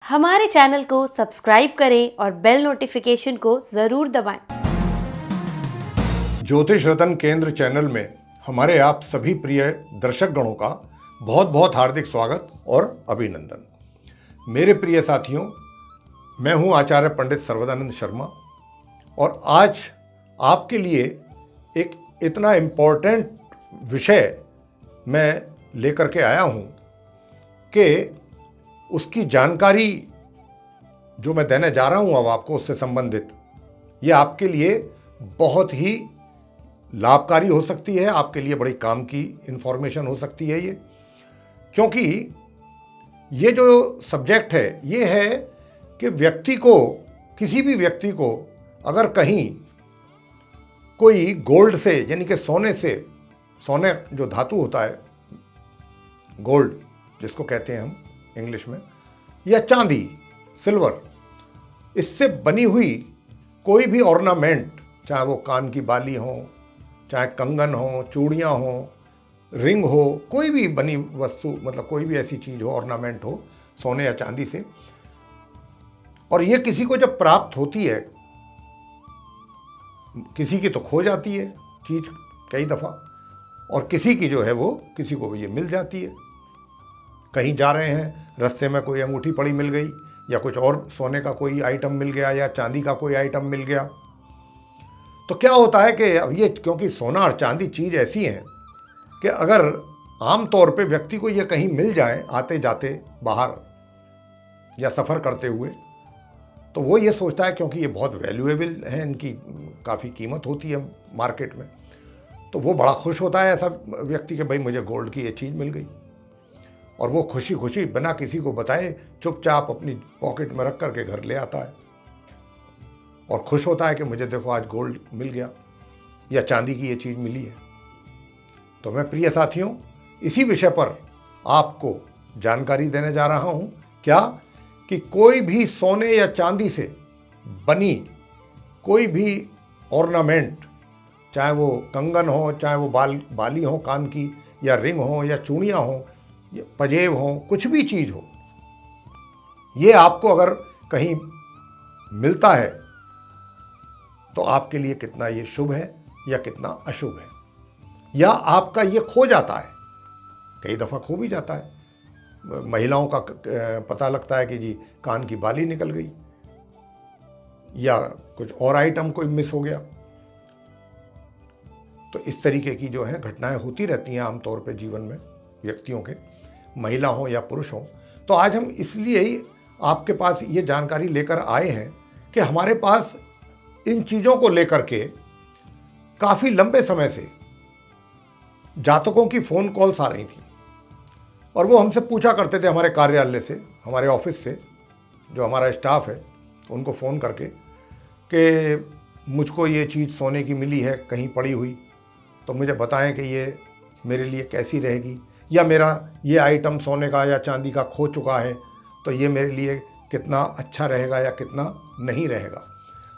हमारे चैनल को सब्सक्राइब करें और बेल नोटिफिकेशन को ज़रूर दबाएं। ज्योतिष रतन केंद्र चैनल में हमारे आप सभी प्रिय दर्शक गणों का बहुत बहुत हार्दिक स्वागत और अभिनंदन। मेरे प्रिय साथियों, मैं हूं आचार्य पंडित सर्वदानंद शर्मा और आज आपके लिए एक इतना इम्पोर्टेंट विषय मैं लेकर के आया हूं कि उसकी जानकारी जो मैं देने जा रहा हूं अब आपको उससे संबंधित, ये आपके लिए बहुत ही लाभकारी हो सकती है, आपके लिए बड़ी काम की इन्फॉर्मेशन हो सकती है ये, क्योंकि ये जो सब्जेक्ट है ये है कि व्यक्ति को, किसी भी व्यक्ति को अगर कहीं कोई गोल्ड से यानी कि सोने से, सोने जो धातु होता है, गोल्ड जिसको कहते हैं हम इंग्लिश में, या चांदी, सिल्वर, इससे बनी हुई कोई भी ऑर्नामेंट, चाहे वो कान की बाली हो, चाहे कंगन हो, चूड़ियाँ हो, रिंग हो, कोई भी बनी वस्तु, मतलब कोई भी ऐसी चीज़ हो, ऑर्नामेंट हो सोने या चांदी से, और ये किसी को जब प्राप्त होती है, किसी की तो खो जाती है चीज़ कई दफ़ा, और किसी की जो है वो, किसी को भी ये मिल जाती है। कहीं जा रहे हैं, रास्ते में कोई अंगूठी पड़ी मिल गई, या कुछ और सोने का कोई आइटम मिल गया, या चांदी का कोई आइटम मिल गया, तो क्या होता है कि अब ये, क्योंकि सोना और चांदी चीज़ ऐसी है कि अगर आम तौर पे व्यक्ति को ये कहीं मिल जाए आते जाते बाहर या सफ़र करते हुए, तो वो ये सोचता है, क्योंकि ये बहुत वैल्यूएबल है, इनकी काफ़ी कीमत होती है मार्केट में, तो वो बड़ा खुश होता है ऐसा व्यक्ति कि भाई मुझे गोल्ड की ये चीज़ मिल गई, और वो खुशी खुशी बिना किसी को बताए चुपचाप अपनी पॉकेट में रख करके घर ले आता है और खुश होता है कि मुझे देखो आज गोल्ड मिल गया या चांदी की ये चीज़ मिली है। तो मैं प्रिय साथियों, इसी विषय पर आपको जानकारी देने जा रहा हूँ, क्या कि कोई भी सोने या चांदी से बनी कोई भी ऑर्नामेंट, चाहे वो कंगन हो, चाहे वो बाली हो कान की, या रिंग हो, या चूड़ियाँ हो, या पजेब हो, कुछ भी चीज़ हो, ये आपको अगर कहीं मिलता है तो आपके लिए कितना ये शुभ है या कितना अशुभ है, या आपका ये खो जाता है, कई दफ़ा खो भी जाता है। महिलाओं का पता लगता है कि जी कान की बाली निकल गई, या कुछ और आइटम कोई मिस हो गया। तो इस तरीके की जो है घटनाएं होती रहती हैं आमतौर पे जीवन में व्यक्तियों के, महिला हो या पुरुष हो। तो आज हम इसलिए ही आपके पास ये जानकारी लेकर आए हैं कि हमारे पास इन चीज़ों को लेकर के काफ़ी लंबे समय से जातकों की फ़ोन कॉल्स आ रही थी, और वो हमसे पूछा करते थे, हमारे कार्यालय से, हमारे ऑफिस से, जो हमारा स्टाफ है उनको फ़ोन करके, कि मुझको ये चीज़ सोने की मिली है कहीं पड़ी हुई, तो मुझे बताएं कि ये मेरे लिए कैसी रहेगी, या मेरा ये आइटम सोने का या चांदी का खो चुका है तो ये मेरे लिए कितना अच्छा रहेगा या कितना नहीं रहेगा।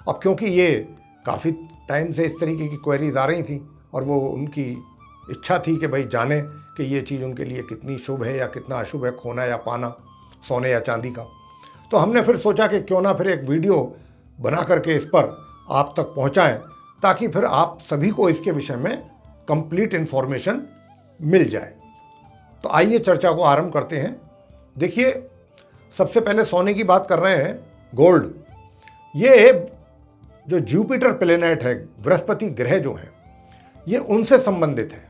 अब क्योंकि ये काफ़ी टाइम से इस तरीके की क्वेरीज आ रही थी, और वो उनकी इच्छा थी कि भाई जाने कि ये चीज़ उनके लिए कितनी शुभ है या कितना अशुभ है, खोना या पाना सोने या चांदी का। तो हमने फिर सोचा कि क्यों ना फिर एक वीडियो बना करके इस पर आप तक पहुंचाएं, ताकि फिर आप सभी को इसके विषय में कंप्लीट इन्फॉर्मेशन मिल जाए। तो आइए चर्चा को आरंभ करते हैं। देखिए, सबसे पहले सोने की बात कर रहे हैं, गोल्ड। ये जो जुपिटर प्लेनेट है, बृहस्पति ग्रह जो है, ये उनसे संबंधित है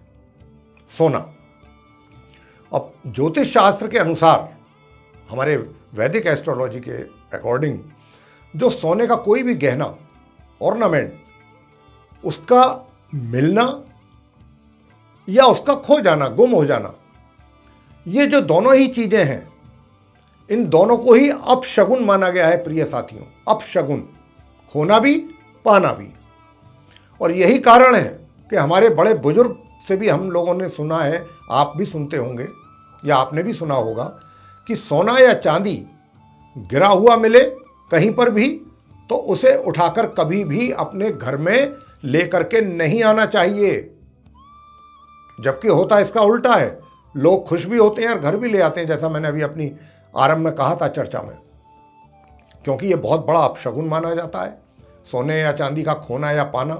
सोना। अब ज्योतिष शास्त्र के अनुसार, हमारे वैदिक एस्ट्रोलॉजी के अकॉर्डिंग, जो सोने का कोई भी गहना, ऑर्नामेंट, उसका मिलना या उसका खो जाना, गुम हो जाना, ये जो दोनों ही चीज़ें हैं, इन दोनों को ही अपशगुन माना गया है प्रिय साथियों। अपशगुन, खोना भी पाना भी। और यही कारण है कि हमारे बड़े बुजुर्ग से भी हम लोगों ने सुना है, आप भी सुनते होंगे या आपने भी सुना होगा, कि सोना या चांदी गिरा हुआ मिले कहीं पर भी तो उसे उठाकर कभी भी अपने घर में लेकर के नहीं आना चाहिए। जबकि होता इसका उल्टा है, लोग खुश भी होते हैं और घर भी ले आते हैं, जैसा मैंने अभी अपनी आरंभ में कहा था चर्चा में क्योंकि ये बहुत बड़ा अपशगुन माना जाता है, सोने या चांदी का खोना या पाना।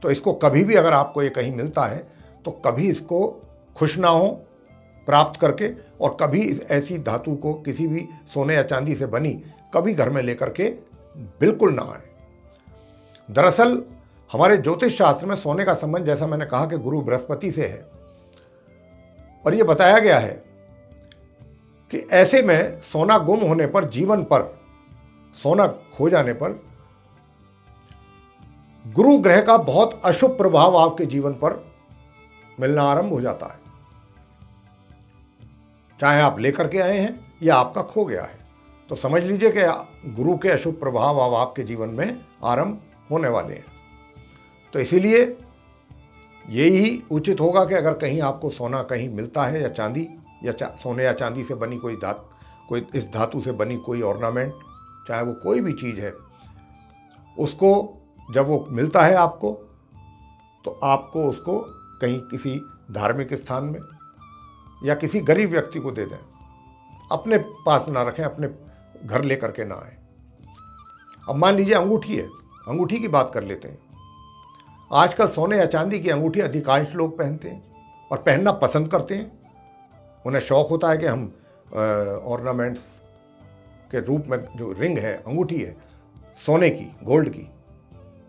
तो इसको कभी भी अगर आपको ये कहीं मिलता है तो कभी इसको खुश ना हो प्राप्त करके, और कभी ऐसी धातु को किसी भी सोने या चांदी से बनी कभी घर में लेकर के बिल्कुल ना आए। दरअसल हमारे ज्योतिष शास्त्र में सोने का संबंध, जैसा मैंने कहा, कि गुरु बृहस्पति से है, और यह बताया गया है कि ऐसे में सोना गुम होने पर, जीवन पर सोना खो जाने पर गुरु ग्रह का बहुत अशुभ प्रभाव आपके जीवन पर मिलना आरंभ हो जाता है, चाहे आप लेकर के आए हैं या आपका खो गया है। तो समझ लीजिए कि गुरु के अशुभ प्रभाव अब आपके जीवन में आरंभ होने वाले हैं। तो इसीलिए यही उचित होगा कि अगर कहीं आपको सोना कहीं मिलता है या चांदी या सोने या चांदी से बनी कोई इस धातु से बनी कोई ऑर्नामेंट, चाहे वो कोई भी चीज़ है, उसको जब वो मिलता है आपको, तो आपको उसको कहीं किसी धार्मिक स्थान में या किसी गरीब व्यक्ति को दे दें, अपने पास ना रखें, अपने घर लेकर के ना आए। अब मान लीजिए अंगूठी है, अंगूठी की बात कर लेते हैं। आजकल सोने या चांदी की अंगूठी अधिकांश लोग पहनते हैं और पहनना पसंद करते हैं। उन्हें शौक़ होता है कि हम ऑर्नामेंट्स के रूप में जो रिंग है, अंगूठी है सोने की, गोल्ड की,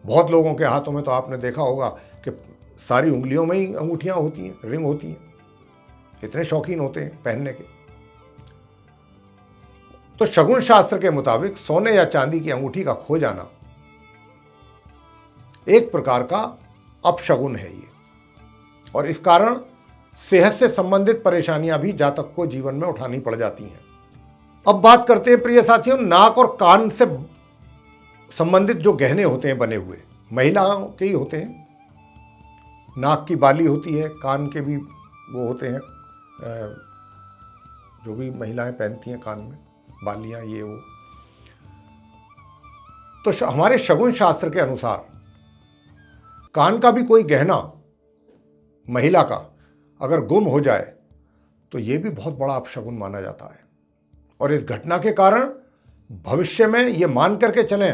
बहुत लोगों के हाथों में तो आपने देखा होगा कि सारी उंगलियों में ही अंगूठियाँ होती हैं, रिंग होती हैं, इतने शौकीन होते हैं पहनने के। तो शगुन शास्त्र के मुताबिक सोने या चांदी की अंगूठी का खो जाना एक प्रकार का अपशगुन है ये, और इस कारण सेहत से संबंधित परेशानियां भी जातक को जीवन में उठानी पड़ जाती हैं। अब बात करते हैं प्रिय साथियों, नाक और कान से संबंधित जो गहने होते हैं बने हुए, महिलाओं के ही होते हैं। नाक की बाली होती है, कान के भी वो होते हैं, जो भी महिलाएं पहनती हैं कान में बालियां, ये वो। तो हमारे शगुन शास्त्र के अनुसार कान का भी कोई गहना महिला का अगर गुम हो जाए तो ये भी बहुत बड़ा अपशगुन माना जाता है, और इस घटना के कारण भविष्य में ये मान करके चलें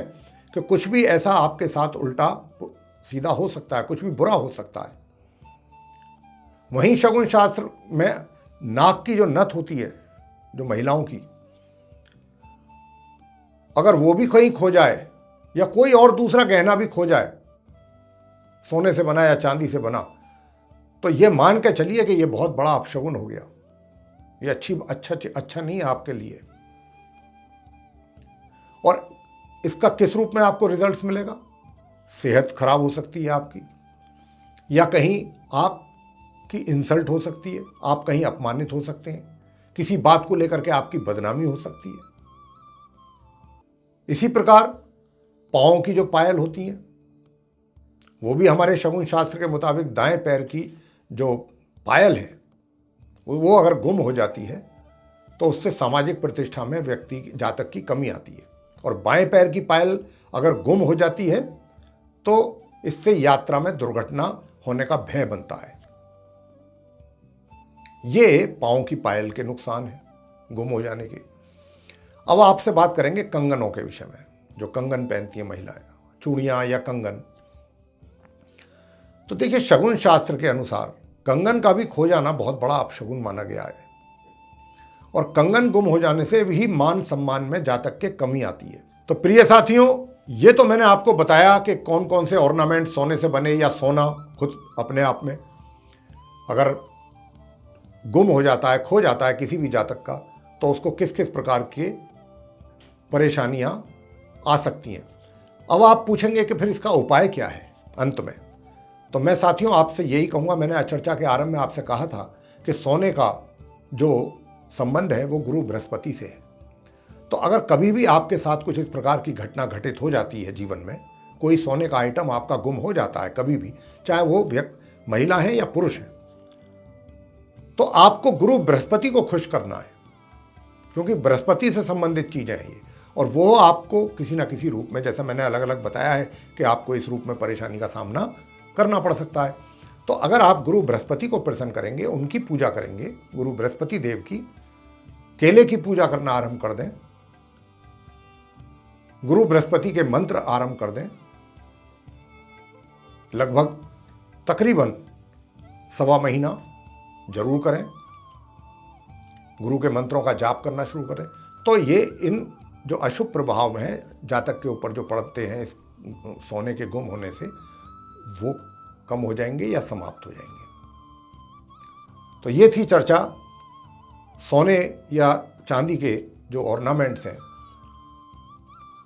कि कुछ भी ऐसा आपके साथ उल्टा सीधा हो सकता है, कुछ भी बुरा हो सकता है। वहीं शगुन शास्त्र में नाक की जो नथ होती है, जो महिलाओं की, अगर वो भी कहीं खो जाए या कोई और दूसरा गहना भी खो जाए, सोने से बना या चांदी से बना, तो ये मान के चलिए कि ये बहुत बड़ा अपशगुन हो गया, ये अच्छा नहीं है आपके लिए। और इसका किस रूप में आपको रिजल्ट्स मिलेगा? सेहत खराब हो सकती है आपकी, या कहीं आपकी इंसल्ट हो सकती है, आप कहीं अपमानित हो सकते हैं, किसी बात को लेकर के आपकी बदनामी हो सकती है। इसी प्रकार पाँव की जो पायल होती हैं, वो भी हमारे शगुन शास्त्र के मुताबिक दाएं पैर की जो पायल है वो अगर गुम हो जाती है तो उससे सामाजिक प्रतिष्ठा में व्यक्ति जातक की कमी आती है, और बाएं पैर की पायल अगर गुम हो जाती है तो इससे यात्रा में दुर्घटना होने का भय बनता है। ये पाँव की पायल के नुकसान हैं गुम हो जाने के। अब आपसे बात करेंगे कंगनों के विषय में, जो कंगन पहनती हैं महिलाएं, चूड़ियाँ या कंगन। तो देखिए, शगुन शास्त्र के अनुसार कंगन का भी खो जाना बहुत बड़ा अपशगुन माना गया है, और कंगन गुम हो जाने से भी मान सम्मान में जातक के कमी आती है। तो प्रिय साथियों, ये तो मैंने आपको बताया कि कौन कौन से ऑर्नामेंट सोने से बने, या सोना खुद अपने आप में अगर गुम हो जाता है, खो जाता है किसी भी जातक का, तो उसको किस किस प्रकार की परेशानियां आ सकती हैं। अब आप पूछेंगे कि फिर इसका उपाय क्या है अंत में। तो मैं साथियों आपसे यही कहूँगा, मैंने चर्चा के आरंभ में आपसे कहा था कि सोने का जो संबंध है वो गुरु बृहस्पति से है। तो अगर कभी भी आपके साथ कुछ इस प्रकार की घटना घटित हो जाती है जीवन में, कोई सोने का आइटम आपका गुम हो जाता है कभी भी, चाहे वो महिला है या पुरुष है, तो आपको गुरु बृहस्पति को खुश करना है, क्योंकि बृहस्पति से संबंधित चीज़ें हैं ये, और वो आपको किसी ना किसी रूप में, जैसा मैंने अलग अलग बताया है कि आपको इस रूप में परेशानी का सामना करना पड़ सकता है। तो अगर आप गुरु बृहस्पति को प्रसन्न करेंगे, उनकी पूजा करेंगे, गुरु बृहस्पति देव की, केले की पूजा करना आरंभ कर दें, गुरु बृहस्पति के मंत्र आरंभ कर दें। लगभग तकरीबन 1.25 महीना जरूर करें, गुरु के मंत्रों का जाप करना शुरू करें, तो ये इन जो अशुभ प्रभाव हैं जातक के ऊपर जो पड़ते हैं इस सोने के गुम होने से, वो कम हो जाएंगे या समाप्त हो जाएंगे। तो ये थी चर्चा सोने या चांदी के जो ऑर्नामेंट्स हैं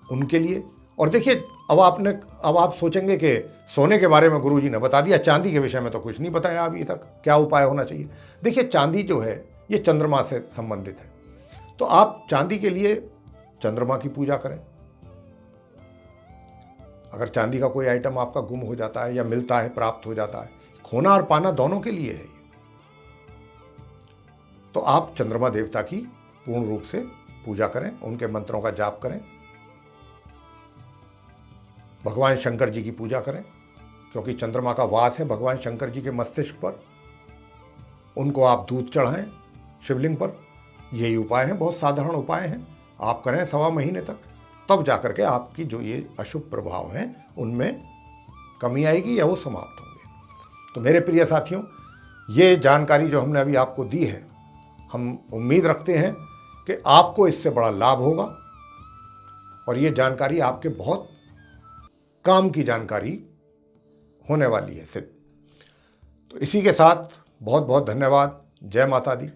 उनके लिए। और देखिए, अब आप सोचेंगे कि सोने के बारे में गुरुजी ने बता दिया, चांदी के विषय में तो कुछ नहीं बताया अभी तक, क्या उपाय होना चाहिए। देखिए, चांदी जो है ये चंद्रमा से संबंधित है, तो आप चांदी के लिए चंद्रमा की पूजा करें। अगर चांदी का कोई आइटम आपका गुम हो जाता है या मिलता है, प्राप्त हो जाता है, खोना और पाना दोनों के लिए है, तो आप चंद्रमा देवता की पूर्ण रूप से पूजा करें, उनके मंत्रों का जाप करें, भगवान शंकर जी की पूजा करें, क्योंकि चंद्रमा का वास है भगवान शंकर जी के मस्तिष्क पर। उनको आप दूध चढ़ाएं शिवलिंग पर। यही उपाय हैं, बहुत साधारण उपाय हैं, आप करें 1.25 महीने तक, तब जाकर के आपकी जो ये अशुभ प्रभाव हैं उनमें कमी आएगी या वो समाप्त होंगे। तो मेरे प्रिय साथियों, ये जानकारी जो हमने अभी आपको दी है, हम उम्मीद रखते हैं कि आपको इससे बड़ा लाभ होगा और ये जानकारी आपके बहुत काम की जानकारी होने वाली है सिर्फ। तो इसी के साथ बहुत बहुत धन्यवाद। जय माता दी।